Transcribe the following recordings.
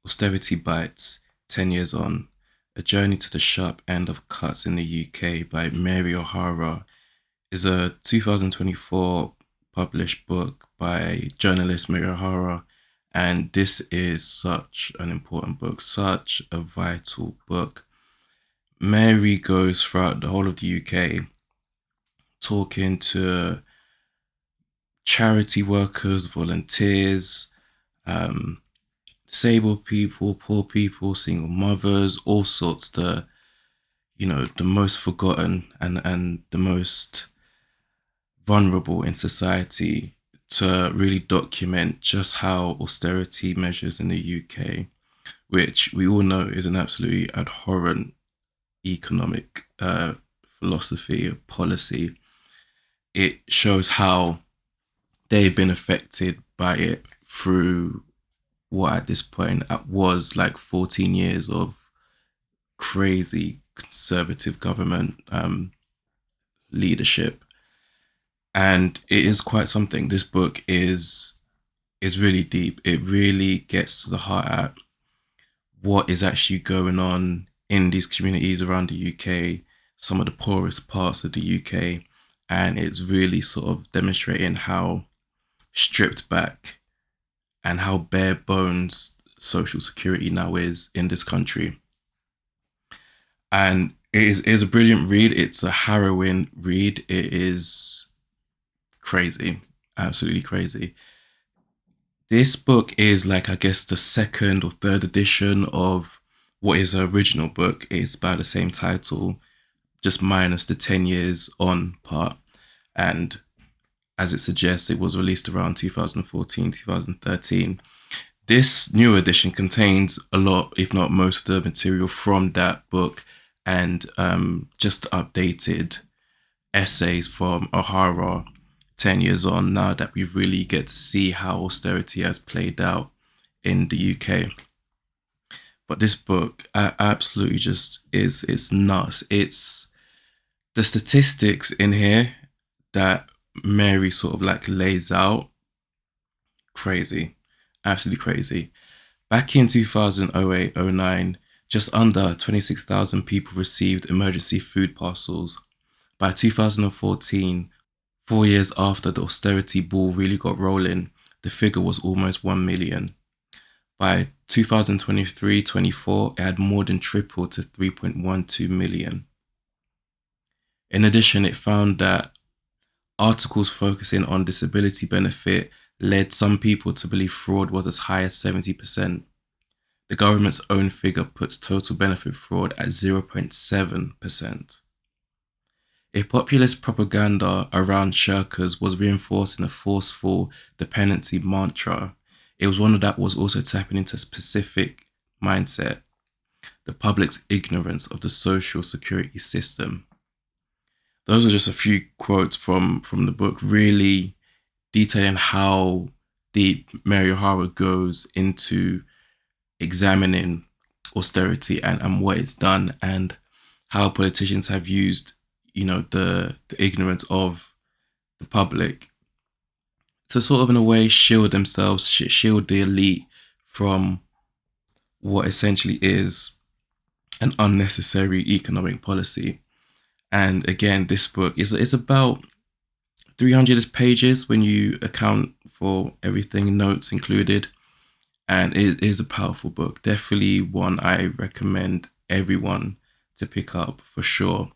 Austerity Bites 10 Years On, A Journey to the Sharp End of Cuts in the UK by Mary O'Hara is a 2024 published book by journalist Mary O'Hara. And this is such an important book, such a vital book. Mary goes throughout the whole of the UK talking to charity workers, volunteers, um, disabled people, poor people, single mothers, all sorts. The most forgotten and the most vulnerable in society, to really document just how austerity measures in the UK, which we all know is an absolutely abhorrent economic philosophy or policy. It shows how they've been affected by it through what at this point was like 14 years of crazy conservative government leadership. And it is quite something. This book is really deep. It really gets to the heart at what is actually going on in these communities around the UK, some of the poorest parts of the UK, and it's really sort of demonstrating how stripped back and how bare bones social security now is in this country. And it is a brilliant read. It's a harrowing read. It is crazy, absolutely crazy. This book is like, I guess, the second or third edition of what is an original book. It's by the same title, just minus the 10 years on part. And as it suggests, it was released around 2014, 2013. This new edition contains a lot, if not most of the material from that book, and just updated essays from O'Hara 10 years on, now that we really get to see how austerity has played out in the UK. But this book absolutely just is, it's nuts. It's the statistics in here that Mary sort of like lays out, crazy, absolutely crazy. Back in 2008-09, just under 26,000 people received emergency food parcels. By 2014, 4 years after the austerity ball really got rolling, the figure was almost 1 million. By 2023-24, it had more than tripled to 3.12 million. In addition, it found that articles focusing on disability benefit led some people to believe fraud was as high as 70%. The government's own figure puts total benefit fraud at 0.7%. If populist propaganda around shirkers was reinforcing a forceful dependency mantra, it was one that was also tapping into a specific mindset: the public's ignorance of the social security system. Those are just a few quotes from the book, really detailing how deep Mary O'Hara goes into examining austerity and what it's done, and how politicians have used, the ignorance of the public to sort of in a way shield themselves, shield the elite from what essentially is an unnecessary economic policy. And again, this book is about 300 pages when you account for everything, notes included. And it is a powerful book. Definitely one I recommend everyone to pick up for sure.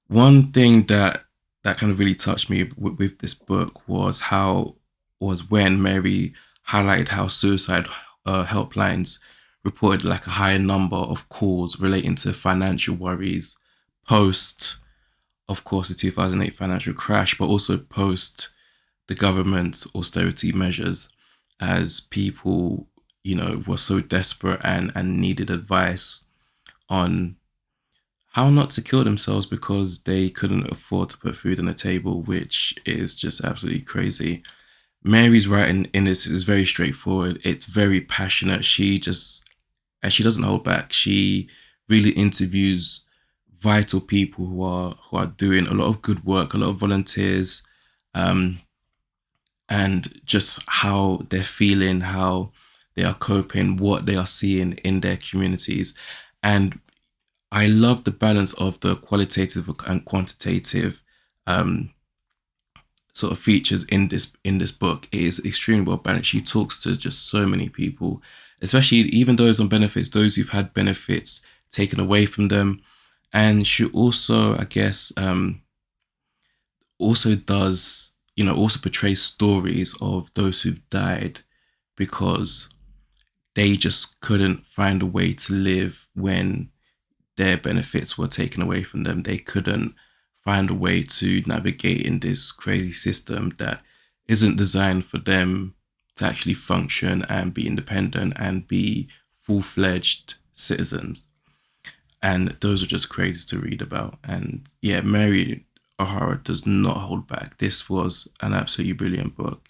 One thing that kind of really touched me with this book was when Mary highlighted how suicide helplines reported like a higher number of calls relating to financial worries post, of course, the 2008 financial crash, but also post the government's austerity measures, as people, were so desperate and needed advice on how not to kill themselves because they couldn't afford to put food on the table, which is just absolutely crazy. Mary's writing in this is very straightforward. It's very passionate. And she doesn't hold back. She really interviews vital people who are doing a lot of good work, a lot of volunteers, um, and just how they're feeling, how they are coping, what they are seeing in their communities. And I love the balance of the qualitative and quantitative um, sort of features in this book. It is extremely well balanced. She talks to just so many people, especially even those on benefits, those who've had benefits taken away from them. And she also, I guess, also does, also portrays stories of those who've died because they just couldn't find a way to live when their benefits were taken away from them. They couldn't find a way to navigate in this crazy system that isn't designed for them to actually function and be independent and be full fledged citizens. And those are just crazy to read about. And yeah, Mary O'Hara does not hold back. This was an absolutely brilliant book.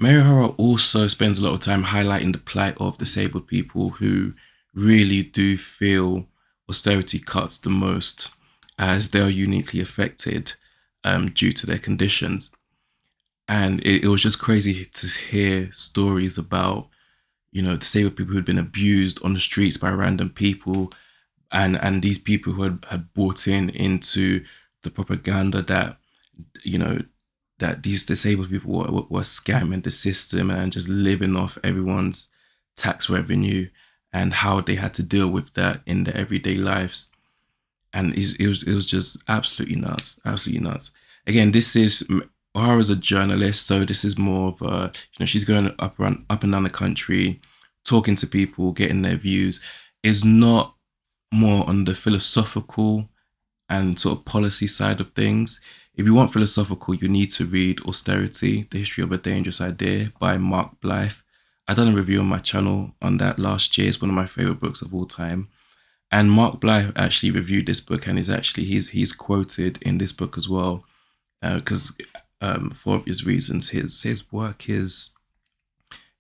Mary O'Hara also spends a lot of time highlighting the plight of disabled people who really do feel austerity cuts the most, as they are uniquely affected due to their conditions. And it was just crazy to hear stories about, disabled people who'd been abused on the streets by random people, and these people who had bought into the propaganda that, you know, that these disabled people were scamming the system and just living off everyone's tax revenue, and how they had to deal with that in their everyday lives. And it was just absolutely nuts, absolutely nuts. Again, this is O'Hara's a journalist, so this is more of a, she's going up and down the country, talking to people, getting their views. Is not more on the philosophical and sort of policy side of things. If you want philosophical, you need to read Austerity, The History of a Dangerous Idea by Mark Blythe. I done a review on my channel on that last year. It's one of my favorite books of all time. And Mark Blythe actually reviewed this book, and he's quoted in this book as well, because for obvious reasons, his work is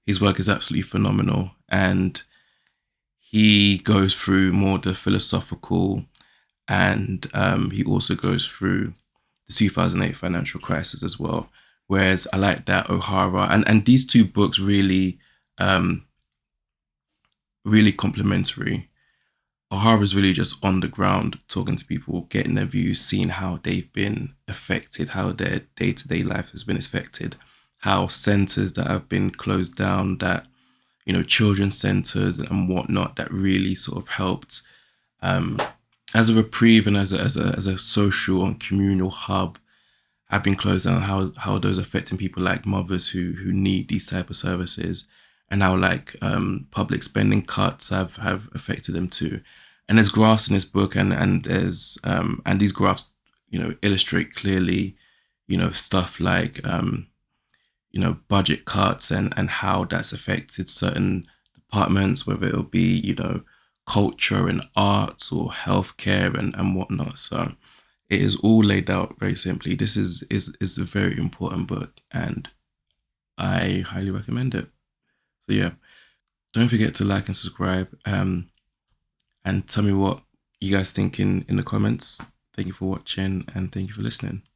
absolutely phenomenal, and he goes through more the philosophical, and he also goes through the 2008 financial crisis as well. Whereas I like that O'Hara, and these two books um, really complementary. O'Hara's really just on the ground, talking to people, getting their views, seeing how they've been affected, how their day to day life has been affected, how centres that have been closed down, that, children's centres and whatnot, that really sort of helped um, as a reprieve and as a social and communal hub have been closed down, how those affecting people like mothers who need these type of services, and how like public spending cuts have affected them too. And there's graphs in this book, and these graphs, illustrate clearly, stuff like budget cuts, and how that's affected certain departments, whether it'll be, culture and arts or healthcare and whatnot. So it is all laid out very simply. This is a very important book, and I highly recommend it. So yeah, don't forget to like and subscribe. And tell me what you guys think in the comments. Thank you for watching, and thank you for listening.